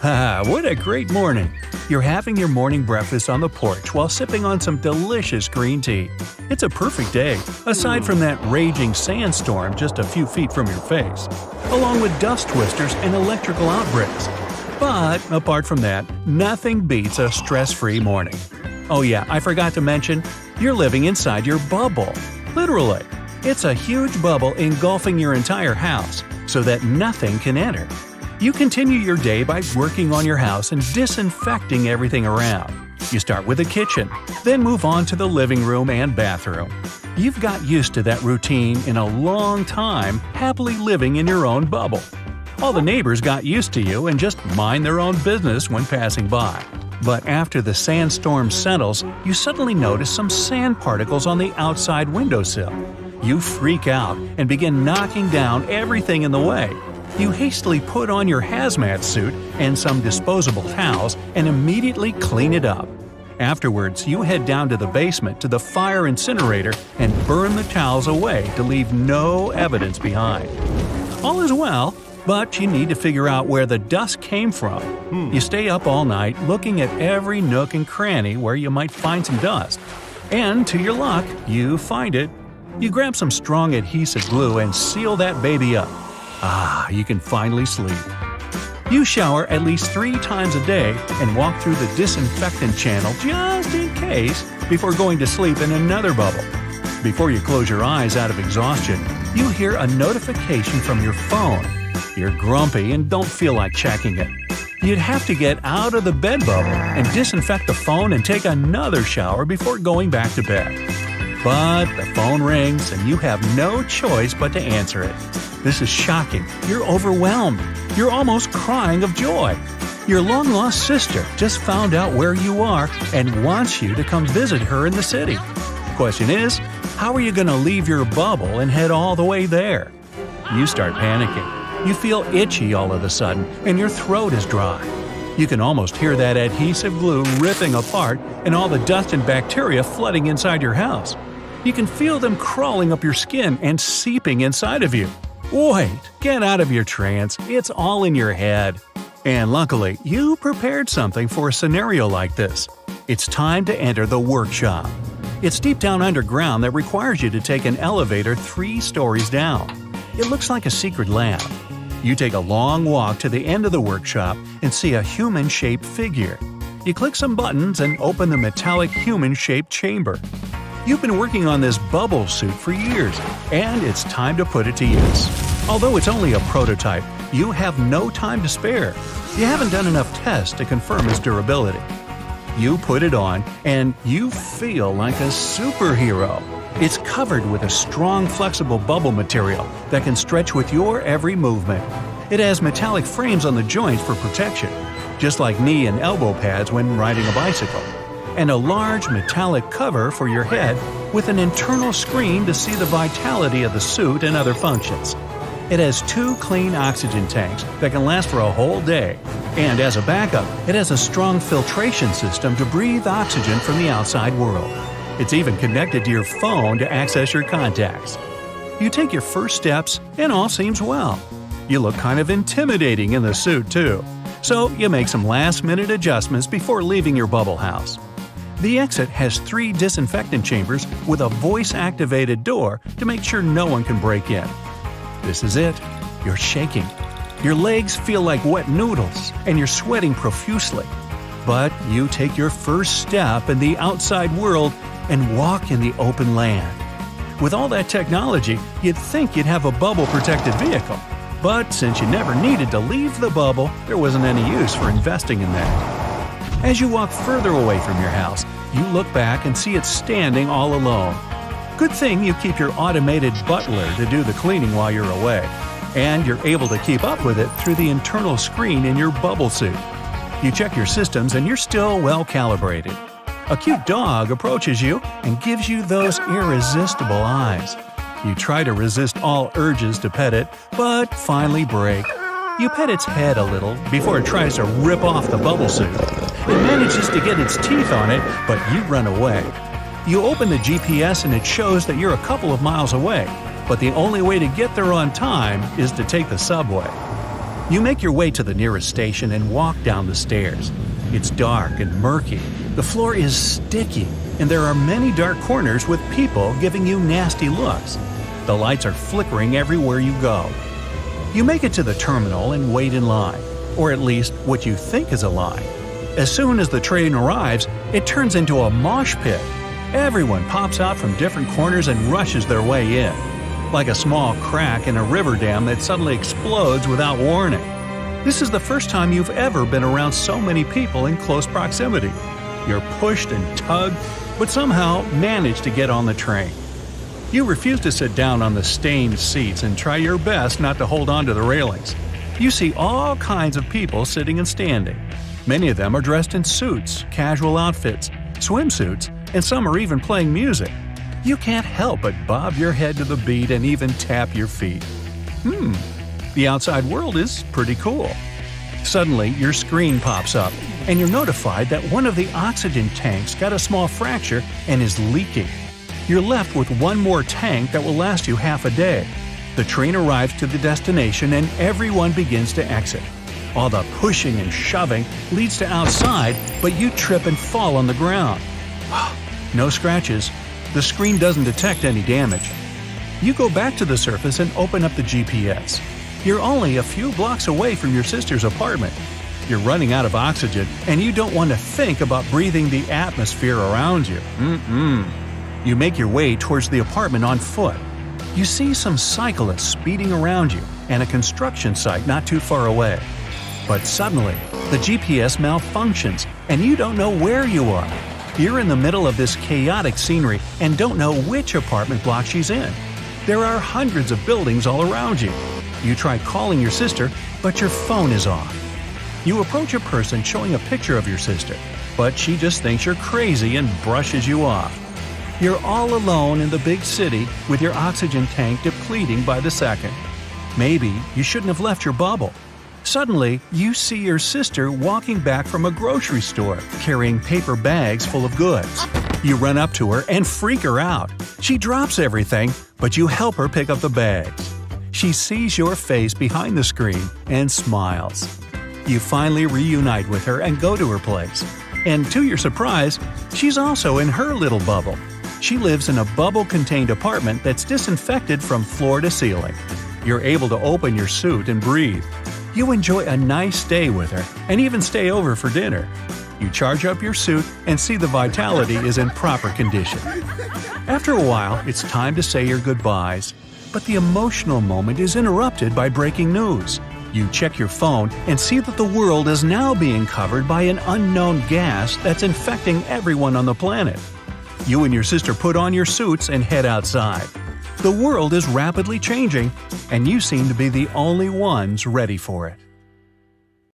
Ah, what a great morning! You're having your morning breakfast on the porch while sipping on some delicious green tea. It's a perfect day, aside from that raging sandstorm just a few feet from your face, along with dust twisters and electrical outbreaks. But apart from that, nothing beats a stress-free morning. Oh yeah, I forgot to mention, you're living inside your bubble. Literally. It's a huge bubble engulfing your entire house, so that nothing can enter. You continue your day by working on your house and disinfecting everything around. You start with the kitchen, then move on to the living room and bathroom. You've got used to that routine in a long time, happily living in your own bubble. All the neighbors got used to you and just mind their own business when passing by. But after the sandstorm settles, you suddenly notice some sand particles on the outside windowsill. You freak out and begin knocking down everything in the way. You hastily put on your hazmat suit and some disposable towels and immediately clean it up. Afterwards, you head down to the basement to the fire incinerator and burn the towels away to leave no evidence behind. All is well, but you need to figure out where the dust came from. You stay up all night looking at every nook and cranny where you might find some dust. And to your luck, you find it. You grab some strong adhesive glue and seal that baby up. Ah, you can finally sleep. You shower at least 3 times a day and walk through the disinfectant channel just in case before going to sleep in another bubble. Before you close your eyes out of exhaustion, you hear a notification from your phone. You're grumpy and don't feel like checking it. You'd have to get out of the bed bubble and disinfect the phone and take another shower before going back to bed. But the phone rings and you have no choice but to answer it. This is shocking. You're overwhelmed. You're almost crying of joy. Your long-lost sister just found out where you are and wants you to come visit her in the city. Question is, how are you going to leave your bubble and head all the way there? You start panicking. You feel itchy all of a sudden and your throat is dry. You can almost hear that adhesive glue ripping apart and all the dust and bacteria flooding inside your house. You can feel them crawling up your skin and seeping inside of you. Wait, get out of your trance, it's all in your head. And luckily, you prepared something for a scenario like this. It's time to enter the workshop. It's deep down underground that requires you to take an elevator 3 stories down. It looks like a secret lab. You take a long walk to the end of the workshop and see a human-shaped figure. You click some buttons and open the metallic human-shaped chamber. You've been working on this bubble suit for years, and it's time to put it to use. Although it's only a prototype, you have no time to spare. You haven't done enough tests to confirm its durability. You put it on, and you feel like a superhero. It's covered with a strong, flexible bubble material that can stretch with your every movement. It has metallic frames on the joints for protection, just like knee and elbow pads when riding a bicycle, and a large metallic cover for your head with an internal screen to see the vitality of the suit and other functions. It has 2 clean oxygen tanks that can last for a whole day, and as a backup, it has a strong filtration system to breathe oxygen from the outside world. It's even connected to your phone to access your contacts. You take your first steps, and all seems well. You look kind of intimidating in the suit, too. So you make some last-minute adjustments before leaving your bubble house. The exit has 3 disinfectant chambers with a voice-activated door to make sure no one can break in. This is it. You're shaking. Your legs feel like wet noodles, and you're sweating profusely. But you take your first step in the outside world and walk in the open land. With all that technology, you'd think you'd have a bubble-protected vehicle. But since you never needed to leave the bubble, there wasn't any use for investing in that. As you walk further away from your house, you look back and see it standing all alone. Good thing you keep your automated butler to do the cleaning while you're away, and you're able to keep up with it through the internal screen in your bubble suit. You check your systems and you're still well calibrated. A cute dog approaches you and gives you those irresistible eyes. You try to resist all urges to pet it, but finally break. You pet its head a little before it tries to rip off the bubble suit. It manages to get its teeth on it, but you run away. You open the GPS and it shows that you're a couple of miles away, but the only way to get there on time is to take the subway. You make your way to the nearest station and walk down the stairs. It's dark and murky, the floor is sticky, and there are many dark corners with people giving you nasty looks. The lights are flickering everywhere you go. You make it to the terminal and wait in line, or at least what you think is a line. As soon as the train arrives, it turns into a mosh pit. Everyone pops out from different corners and rushes their way in, like a small crack in a river dam that suddenly explodes without warning. This is the first time you've ever been around so many people in close proximity. You're pushed and tugged, but somehow manage to get on the train. You refuse to sit down on the stained seats and try your best not to hold on to the railings. You see all kinds of people sitting and standing. Many of them are dressed in suits, casual outfits, swimsuits, and some are even playing music. You can't help but bob your head to the beat and even tap your feet. The outside world is pretty cool. Suddenly, your screen pops up, and you're notified that one of the oxygen tanks got a small fracture and is leaking. You're left with one more tank that will last you half a day. The train arrives to the destination and everyone begins to exit. All the pushing and shoving leads to outside, but you trip and fall on the ground. No scratches. The screen doesn't detect any damage. You go back to the surface and open up the GPS. You're only a few blocks away from your sister's apartment. You're running out of oxygen, and you don't want to think about breathing the atmosphere around you. You make your way towards the apartment on foot. You see some cyclists speeding around you and a construction site not too far away. But suddenly, the GPS malfunctions, and you don't know where you are. You're in the middle of this chaotic scenery and don't know which apartment block she's in. There are hundreds of buildings all around you. You try calling your sister, but your phone is off. You approach a person showing a picture of your sister, but she just thinks you're crazy and brushes you off. You're all alone in the big city with your oxygen tank depleting by the second. Maybe you shouldn't have left your bubble. Suddenly, you see your sister walking back from a grocery store, carrying paper bags full of goods. You run up to her and freak her out. She drops everything, but you help her pick up the bags. She sees your face behind the screen and smiles. You finally reunite with her and go to her place. And to your surprise, she's also in her little bubble. She lives in a bubble-contained apartment that's disinfected from floor to ceiling. You're able to open your suit and breathe. You enjoy a nice day with her and even stay over for dinner. You charge up your suit and see the vitality is in proper condition. After a while, it's time to say your goodbyes. But the emotional moment is interrupted by breaking news. You check your phone and see that the world is now being covered by an unknown gas that's infecting everyone on the planet. You and your sister put on your suits and head outside. The world is rapidly changing, and you seem to be the only ones ready for it.